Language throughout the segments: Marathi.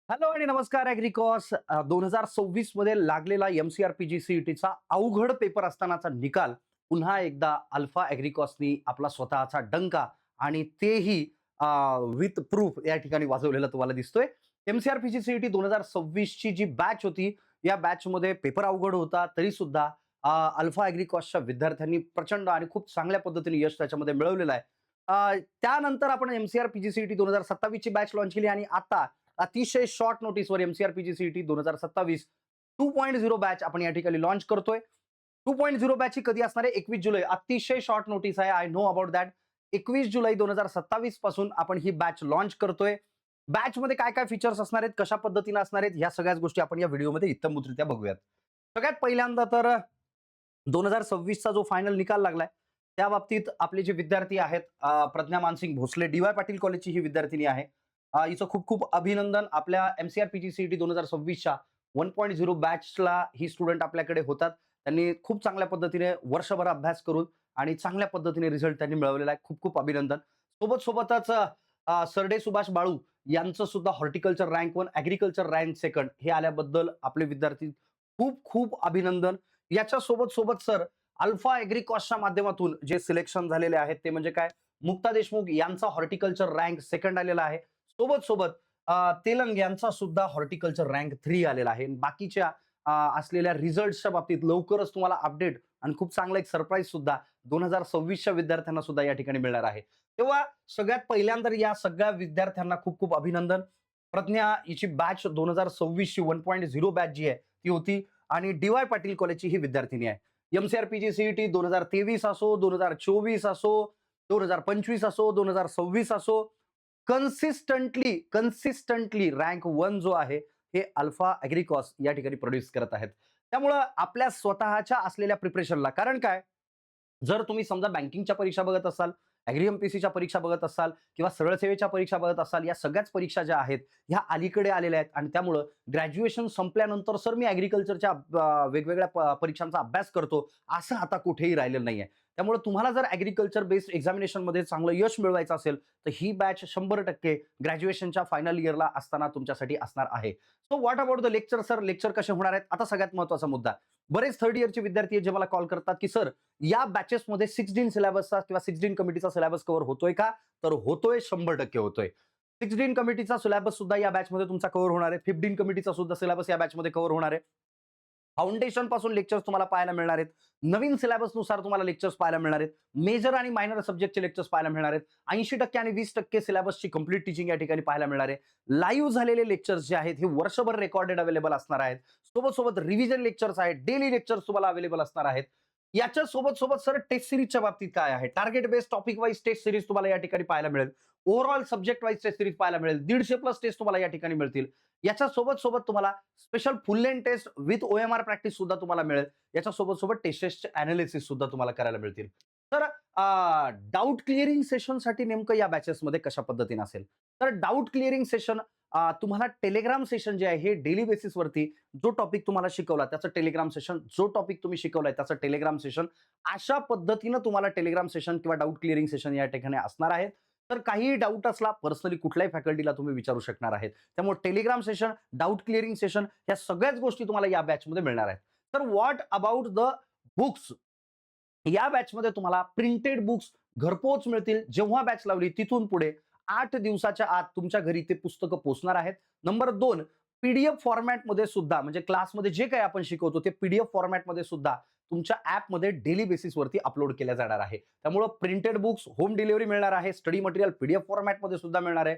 हॅलो आणि नमस्कार. ॲग्रिकॉस 2026 मध्ये लागलेला MCRPG CETचा अवघड पेपर असतानाचा निकाल पुन्हा एकदा अल्फा ॲग्रिकॉसनी आपला स्वतःचा डंका आणि तेही विथ प्रूफ या ठिकाणी वाजवलेला तुम्हाला दिसतोय. MCRPG CET 2026 ची जी बॅच होती, या बॅचमध्ये पेपर अवघड होता तरी सुद्धा अल्फा ॲग्रिकॉसच्या विद्यार्थ्यांनी प्रचंड आणि खूप चांगल्या पद्धतीने यश त्याच्यामध्ये मिळवलेलं आहे. त्यानंतर आपण MCRPG CET 2027 ची बॅच लॉन्च केली आणि आता अतिशय शॉर्ट नोटीसवर MCRPG CET 2027 2.0 बॅच आपण या ठिकाणी लॉन्च करतोय. 2.0 बॅच ही कधी असणार आहे? 21 जुलै. अतिशय शॉर्ट नोटीस आहे. I know about that. 21 जुलै 2027 पासून आपण ही बॅच लॉन्च करतोय. बॅचमध्ये काय काय फीचर्स असणार आहेत, कशा पद्धतीने असणार आहेत, ह्या सगळ्याच गोष्टी आपण या व्हिडिओमध्ये इत्थंभूतरित्या बघूयात. सगळ्यात पहिल्यांदा तर 2026 चा जो फायनल निकाल लागलाय, त्या बाबतीत आपले जे विद्यार्थी आहेत, प्रज्ञा मानसिंग भोसले DY पाटील कॉलेजची ही विद्यार्थिनी आहे. हिचं खूप खूप अभिनंदन. आपल्या MCRPG CET 2026 च्या 1.0 बॅचला ही स्टुडंट आपल्याकडे होतात. त्यांनी खूप चांगल्या पद्धतीने वर्षभर अभ्यास करून आणि चांगल्या पद्धतीने रिझल्ट त्यांनी मिळवलेला आहे. खूप खूप अभिनंदन. सोबतच सरडे सुभाष बाळू यांचं सुद्धा हॉर्टिकल्चर रँक 1, ॲग्रीकल्चर रँक 2 हे आल्याबद्दल आपले विद्यार्थी खूप खूप अभिनंदन. याच्या सोबत सर अल्फा ॲग्रिकॉसच्या माध्यमातून जे सिलेक्शन झालेले आहेत ते म्हणजे काय, मुक्ता देशमुख यांचा हॉर्टिकल्चर रँक 2 आलेला आहे. सोबत तेलंग यांचा सुद्धा हॉर्टिकल्चर रँक 3 आलेला आहे. बाकीच्या असलेल्या रिझल्ट्सच्या बाबतीत लवकरच तुम्हाला अपडेट आणि खूप चांगला एक सरप्राईज सुद्धा 2026 च्या विद्यार्थ्यांना सुद्धा या ठिकाणी मिळणार आहे. तेव्हा सगळ्यात पहिल्यांदा या सगळ्या विद्यार्थ्यांना खूप खूप अभिनंदन. प्रज्ञा हिची बॅच 2026 ची 1.0 बॅच जी आहे ती होती आणि DY पाटील कॉलेजची ही विद्यार्थिनी आहे. MCRPG CET 2023 असो, 2024 असो, 2025 असो, 2026 असो, कन्सिस्टंटली रँक 1 जो आहे, हे अल्फा ॲग्रिकॉस या ठिकाणी प्रोड्यूस करत आहेत. त्यामुळं आपल्या स्वतःच्या असलेल्या प्रिपरेशनला, कारण काय, जर तुम्ही समजा बँकिंगच्या परीक्षा बघत असाल, MPSCच्या परीक्षा बघत असाल किंवा सरळ सेवेच्या परीक्षा बघत असाल, या सगळ्याच परीक्षा ज्या आहेत ह्या अलीकडे आलेल्या आहेत आणि त्यामुळं ग्रॅज्युएशन संपल्यानंतर सर मी ॲग्रिकल्चरच्या वेगवेगळ्या परीक्षांचा अभ्यास करतो, असं आता कुठेही राहिलेलं नाहीये. त्यामुळे तुम्हाला जर ॲग्रिकल्चर बेस्ड एक्झामिनेशनमध्ये चांगलं यश मिळवायचं असेल, तर ही बॅच 100% ग्रॅज्युएशनच्या फायनल इयरला असताना तुमच्यासाठी असणार आहे. So what about the lecture sir? Lecture कसे होणार आहेत? आता सगळ्यात महत्त्वाचा मुद्दा. बरेच थर्ड इयरचे विद्यार्थी आहेत जे मला कॉल करतात, की सर या बॅचेसमध्ये 16 सिलेबसचा किंवा 16 कमिटीचा सिलेबस कव्हर होतोय का? तर होतोय, 100% होतोय. 16 कमिटीचा सिलेबस सुद्धा या बॅचमध्ये तुमचा कव्हर होणार आहे. 15 कमिटीचा सुद्धा सिलेबस या बॅचमध्ये कव्हर होणार आहे. फाउंडेशन पासून लेक्चर्स तुम्हाला पाहायला मिळणार आहेत. नवीन सिलेबसनुसार तुम्हाला लेक्चर्स पाहायला मिळणार आहेत. मेजर आणि मायनर सब्जेक्टचे लेक्चर्स पाहायला मिळणार आहेत. 80% आणि 20% सिलेबसची कंप्लीट टीचिंग या ठिकाणी पाहायला मिळणार आहे. लाईव्ह झालेले लेक्चर्स जे आहेत हे वर्षभर रेकॉर्डेड अवेलेबल असणार आहेत. सोबत रिव्हिजन लेक्चर्स आहेत, डेली लेक्चर्स तुम्हाला अवेलेबल असणार आहेत. याच्या सोबत सर टेस्ट सिरीजच्या बाबतीत काय आहे? Target based topic wise test series तुम्हाला या ठिकाणी पाहायला मिळेल. Overall subject wise test series पाहायला मिळेल. 150 प्लस टेस्ट तुम्हाला या ठिकाणी मिळतील. याच्या सोबत तुम्हाला special full length test with OMR practice सुद्धा तुम्हाला मिळेल. याच्या सोबत टेस्टचे अनालिसिस सुद्धा तुम्हाला करायला मिळतील. तर डाउट क्लिअरिंग सेशनसाठी नेमकं या बॅचेसमध्ये कशा पद्धतीने असेल? तर डाउट क्लिअरिंग सेशन तुम्हाला टेलिग्राम सेशन जे आहे हे डेली बेसिसवरती जो टॉपिक तुम्हाला शिकवला त्याचं टेलिग्राम सेशन, जो टॉपिक तुम्ही शिकवलाय त्याचं टेलिग्राम सेशन, अशा पद्धतीनं तुम्हाला टेलिग्राम सेशन किंवा डाउट क्लिअरिंग सेशन या ठिकाणी असणार आहे. तर काहीही डाऊट असला पर्सनली कुठल्याही फॅकल्टीला तुम्ही विचारू शकणार आहेत. त्यामुळे Telegram session, doubt clearing session या सगळ्याच गोष्टी तुम्हाला या बॅचमध्ये मिळणार आहेत. तर व्हॉट अबाउट द बुक्स? या बॅचमध्ये तुम्हाला प्रिंटेड बुक्स घरपोच मिळतील. जेव्हा बॅच लावली तिथून पुढे 8 दिवसाच्या आत तुमच्या घरी ते पुस्तकं पोहोचणार आहेत. नंबर 2, PDF फॉर्मॅटमध्ये सुद्धा, म्हणजे क्लासमध्ये जे काही आपण शिकवतो ते PDF फॉर्मॅटमध्ये सुद्धा तुमच्या ॲपमध्ये डेली बेसिसवरती अपलोड केल्या जाणार आहे. त्यामुळं प्रिंटेड बुक्स होम डिलिव्हरी मिळणार आहे. स्टडी मटेरियल PDF फॉर्मॅटमध्ये सुद्धा मिळणार आहे.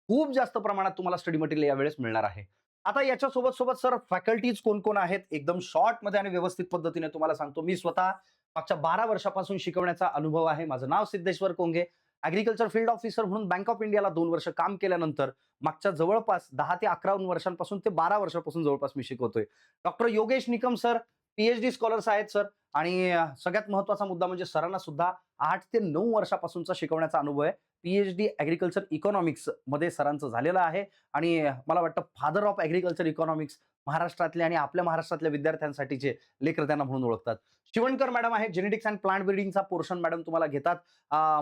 खूप जास्त प्रमाणात तुम्हाला स्टडी मटेरियल यावेळेस मिळणार आहे. आता याच्या सोबत सर फॅकल्टीज कोण-कोण आहेत? एकदम शॉर्टमध्ये आणि व्यवस्थित पद्धतीने तुम्हाला सांगतो. मी स्वतः मागच्या 12 वर्षापासून शिकवण्याचा अनुभव आहे. माझं नाव सिद्धेश्वर कोंगे. ॲग्रीकल्चर फील्ड ऑफिसर म्हणून बँक ऑफ इंडियाला 2 वर्ष काम केल्यानंतर मागच्या जवळपास 10 ते 11 वर्षांपासून ते 12 वर्षापासून जवळपास मी शिकवतोय. Doctor Yogesh Nikam sir PhD scholars आहेत सर. आणि सगळ्यात महत्त्वाचा मुद्दा म्हणजे सरांना सुद्धा 8 ते 9 वर्षापासूनचा शिकवण्याचा अनुभव आहे. PhD ॲग्रीकल्चर इकॉनॉमिक्स मध्ये सरांचं झालेलं आहे आणि मला वाटतं फादर ऑफ ॲग्रीकल्चर इकॉनॉमिक्स महाराष्ट्रातल्या आणि आपल्या महाराष्ट्रातल्या विद्यार्थ्यांसाठीचे लेकर त्यांना म्हणून ओळखतात. शिवणकर मॅडम आहे, जेनेटिक्स अँड प्लांट ब्रीडिंगचा पोर्शन मॅडम तुम्हाला घेतात.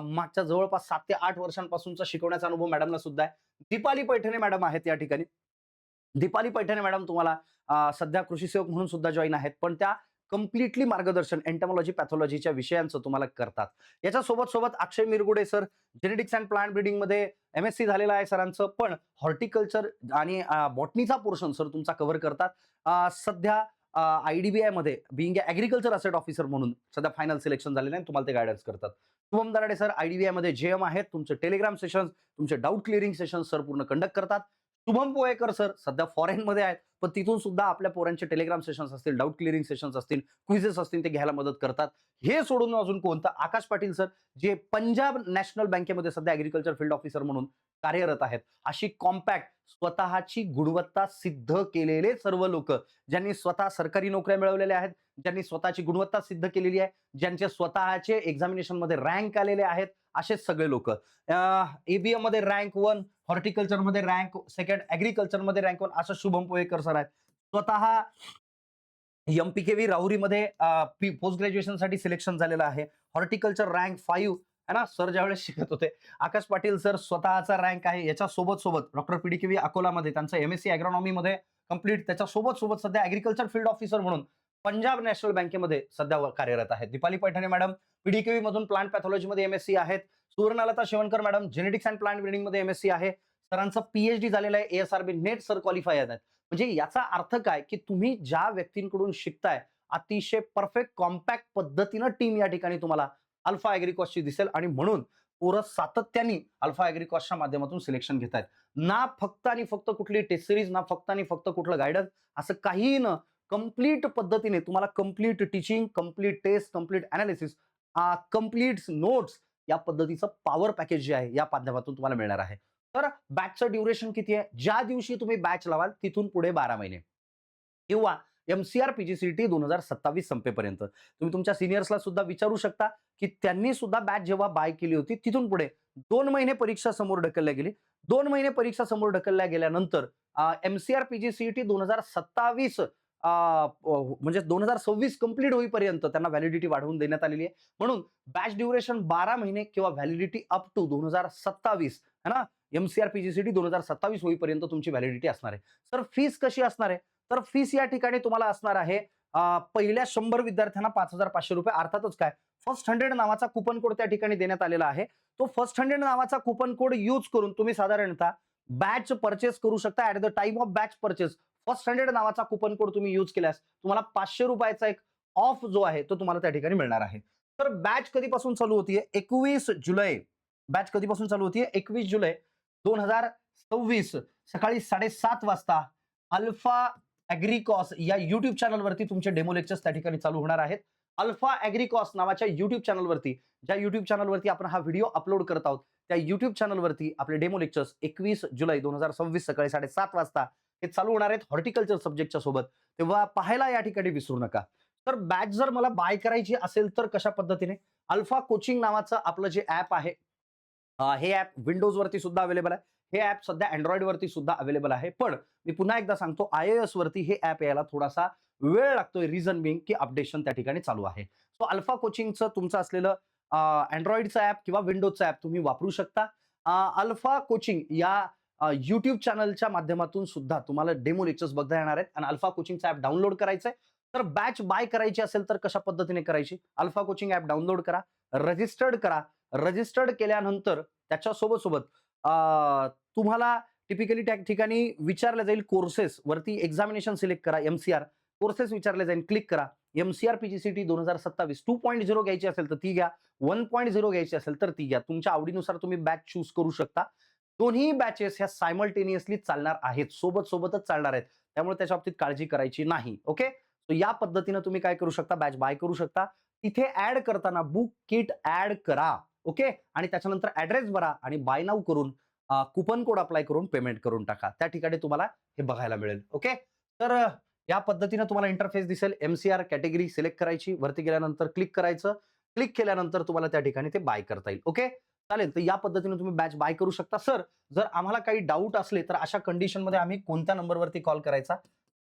मागच्या जवळपास 7 ते 8 वर्षांपासूनचा शिकवण्याचा अनुभव मॅडमला सुद्धा आहे. दीपाली पैठणे मॅडम आहेत या ठिकाणी. दीपाली पैठणे मॅडम तुम्हाला सध्या कृषी सेवक म्हणून सुद्धा जॉईन आहेत, पण त्या कम्प्लिटली मार्गदर्शन एंटमॉलॉजी, पॅथॉलॉजीच्या विषयांचं तुम्हाला करतात. याच्या सोबत Akshay Mirgude sir genetics and plant ब्रीडिंगमध्ये एम-एस-सी झालेलं आहे सरांचं, पण हॉर्टिकल्चर आणि बॉटनीचा पोर्शन सर तुमचा कव्हर करतात. सध्या आय-डी-बी-आयमध्ये बिईंग ॲग्रीकल्चर असेट ऑफिसर म्हणून सध्या फायनल सिलेक्शन झालेलं आहे आणि तुम्हाला ते गाईडन्स करतात. शुभम दराडे सर आय-डी-बी-आयमध्ये जेएम आहेत. तुमचे टेलिग्राम सेशन्स, तुमचे डाऊट क्लिअरिंग सेशन्स सर पूर्ण कंडक्ट करतात. शुभम पोहेकर सर सध्या फॉरेनमध्ये आहेत, पण तिथून सुद्धा आपल्या पोरांचे टेलिग्राम सेशन्स असतील, डाऊट क्लिअरिंग सेशन्स असतील, क्विझेस असतील ते घ्यायला मदत करतात. हे सोडून अजून कोणतं आकाश पाटील सर जे पंजाब नॅशनल बँकेमध्ये सध्या ॲग्रीकल्चर फील्ड ऑफिसर म्हणून कार्यरत आहेत. अशी कॉम्पॅक्ट स्वतःची गुणवत्ता सिद्ध केलेले सर्व लोक ज्यांनी स्वतः सरकारी नोकऱ्या मिळवलेल्या आहेत, ज्यांनी स्वतःची गुणवत्ता सिद्ध केलेली आहे, ज्यांचे स्वतःचे एक्झामिनेशन मध्ये रँक आलेले आहेत, असेच सगळे लोक एबीएम मध्ये रँक 1, हॉर्टिकल्चर मध्ये रँक 2, ऍग्रीकल्चर मध्ये रँक 1 असं शुभम पोहेकर सर आहेत. स्वतः एमपीकेव्ही राहुरीमध्ये पोस्ट ग्रॅज्युएशन साठी सिलेक्शन झालेलं आहे. हॉर्टिकल्चर रँक 5 है ना सर ज्यावेळेस शिकत होते. आकाश पाटील सर स्वतःचा रँक आहे. याच्या सोबत डॉक्टर पीडीकेव्ही अकोलामध्ये त्यांचं एमएससी अॅग्रॉनॉमी मध्ये कंप्लीट. त्याच्या सोबत सध्या ऍग्रीकल्चर फील्ड ऑफिसर म्हणून पंजाब नॅशनल बँकेमध्ये सध्या कार्यरत आहेत. दीपाली पैठणे मॅडम पीडीकेव्ही मधून प्लांट पॅथॉलॉजी मध्ये एमएससी आहेत. Suvarnalata Shevankar madam genetics and plant breeding मध्ये एमएससी आहे. सरांचं पीएचडी झालेलं आहे. एएसआरबी नेट सर क्वालिफाय आहेत. म्हणजे याचा अर्थ काय की तुम्ही ज्या व्यक्तींकडून शिकताय अतिशय परफेक्ट कॉम्पॅक्ट पद्धतीनं टीम या ठिकाणी तुम्हाला अल्फा ॲग्रीकॉसची दिसेल आणि म्हणून पोरं सातत्याने अल्फा ॲग्रीकॉसच्या माध्यमातून सिलेक्शन घेत आहेत. ना फक्त आणि फक्त कुठली टेस्ट सिरीज, ना फक्त आणि फक्त कुठलं गायडन्स, असं काहीही न कंप्लीट पद्धतीने तुम्हाला complete teaching, complete test, complete analysis, complete notes या पद्धतीचं पॉवर पॅकेज जे आहे या माध्यमातून तुम्हाला मिळणार आहे. तर बॅचचं ड्युरेशन किती आहे? ज्या दिवशी तुम्ही बॅच लावाल तिथून पुढे 12 महिने किंवा एमसीआर पीजीसीटी 2027 संपेपर्यंत. तुम्ही तुमच्या सिनियर्सला सुद्धा विचारू शकता की त्यांनी सुद्धा बॅच जेव्हा बाय केली होती तिथून पुढे 2 महिने परीक्षा समोर ढकलल्या गेली. 2 महिने परीक्षा समोर ढकलल्या गेल्यानंतर एमसीआर पीजीसीटी 2027 म्हणजे 2026 कंप्लीट होईपर्यंत त्यांना व्हॅलिडिटी वाढवून देण्यात आलेली आहे. म्हणून बॅच ड्युरेशन 12 महिने किंवा व्हॅलिडिटी अप टू 2027 है ना. एमसीआर पीजीसीटी 2027 होईपर्यंत तुमची व्हॅलिडिटी असणार आहे. सर फीस कशी असणार आहे? तर फीस या ठिकाणी तुम्हाला असणार आहे पहिल्या 100 विद्यार्थ्यांना 5,500 रुपये. अर्थातच काय फर्स्ट 100 नावाचा कुपन कोड त्या ठिकाणी देण्यात आलेला आहे. तो फर्स्ट 100 नावाचा कुपन कोड यूज करून तुम्ही साधारणतः बॅच परचेस करू शकता. At the time of batch purchase first 100 नावाचा कुपन कोड तुम्ही यूज केल्यास तुम्हाला 500 रुपयाचा एक ऑफ जो आहे तो तुम्हाला त्या ठिकाणी मिळणार आहे. तर बॅच कधीपासून चालू होतीये? 21 जुलै. बॅच कधीपासून चालू होतीये? 21 जुलै 2026 सकाळी 7:30 वाजता अल्फा ॲग्रीकॉस या युट्यूब चॅनलवरती तुमचे डेमो लेक्चर्स त्या ठिकाणी चालू होणार आहेत. अल्फा ॲग्रीकॉस नावाच्या युट्यूब चॅनलवरती, ज्या युट्यूब चॅनलवरती आपण हा व्हिडिओ अपलोड करत आहोत, त्या युट्यूब चॅनलवरती आपले डेमो लेक्चर्स 21 जुलै 2026 सकाळी 7:30 वाजता हे चालू होणार आहेत हॉर्टिकल्चर सब्जेक्टच्या सोबत. तेव्हा पाहायला या ठिकाणी विसरू नका. तर बॅच जर मला बाय करायची असेल तर कशा पद्धतीने? अल्फा कोचिंग नावाचं आपलं जे ॲप आहे, हे ॲप विंडोजवरती सुद्धा अवेलेबल आहे. हे ॲप सध्या अँड्रॉइड वरती सुद्धा अवेलेबल आहे. पण मी पुन्हा एकदा सांगतो iOS वरती हे ॲप यायला थोडासा वेळ लागतोय. रिझन बिंग की अपडेशन त्या ठिकाणी चालू आहे. सो अल्फा कोचिंगचं तुमचं असलेलं अँड्रॉइडचं ॲप किंवा विंडोजचं ॲप तुम्ही वापरू शकता. अल्फा कोचिंग या युट्यूब चॅनलच्या माध्यमातून सुद्धा तुम्हाला डेमो लेक्चर्स बघता येणार आहेत आणि अल्फा कोचिंगचं ॲप डाउनलोड करायचंय. तर बॅच बाय करायची असेल तर कशा पद्धतीने करायची? अल्फा कोचिंग ॲप डाउनलोड करा, रजिस्टर्ड करा. रजिस्टर्ड केल्यानंतर त्याच्या सोबत तुम्हाला टिपिकली त्या ठिकाणी विचारलं जाईल कोर्सेस वरती एक्झामिनेशन सिलेक्ट करा. एमसीआर कोर्सेस विचारले जाईल, क्लिक करा. एमसीआर पीजीसीटी 2027 2.0 घ्यायची असेल तर ती घ्या, 1.0 घ्यायची असेल तर ती घ्या. तुमच्या आवडीनुसार तुम्ही बॅच चूज करू शकता. दोन्ही बॅचेस ह्या सायमल्टेनियसली चालणार आहेत, सोबतच चालणार आहेत. त्यामुळे त्याच्या बाबतीत काळजी करायची नाही. ओके, सो या पद्धतीनं तुम्ही काय करू शकता? बॅच बाय करू शकता. तिथे ऍड करताना बुक किट ऍड करा. ओके, आणि त्याच्यानंतर ऍड्रेस भरा आणि बाय नाऊ करून कुपन कोड अप्लाय करून पेमेंट करून टाका. त्या ठिकाणी तुम्हाला हे बघायला मिळेल. ओके, तर या पद्धतीने तुम्हाला इंटरफेस दिसेल. एमसीआर कॅटेगरी सिलेक्ट करायची, वरती गेल्यानंतर क्लिक करायचं. क्लिक केल्यानंतर तुम्हाला त्या ठिकाणी ते बाय करता येईल. ओके, चालेल. तर या पद्धतीने तुम्ही बॅच बाय करू शकता. सर जर आम्हाला काही डाऊट असले तर अशा कंडिशनमध्ये आम्ही कोणत्या नंबरवरती कॉल करायचा?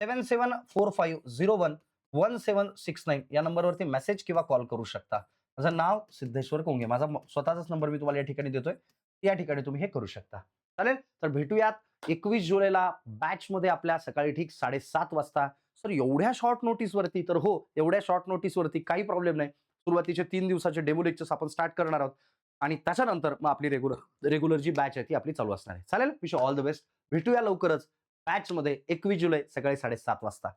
7745011769 या नंबरवरती मेसेज किंवा कॉल करू शकता. माझं नाव सिद्धेश्वर कोंगे, माझा स्वतःचाच नंबर मी तुम्हाला या ठिकाणी देतोय. या ठिकाणी तुम्ही हे करू शकता. चालेल, तर भेटूयात 21 जुलैला बॅचमध्ये आपल्या सकाळी ठीक 7:30 वाजता. सर एवढ्या शॉर्ट नोटीसवरती? तर हो, एवढ्या शॉर्ट नोटीसवरती काही प्रॉब्लेम नाही. सुरुवातीचे 3 दिवसाचे डेमो लेक्चर्स आपण स्टार्ट करणार आहोत आणि त्याच्यानंतर मग आपली रेग्युलर जी बॅच आहे ती आपली चालू असणार आहे. चालेल? Wish you all the best. भेटूया लवकरच बॅचमध्ये 21 जुलै सकाळी 7:30 वाजता.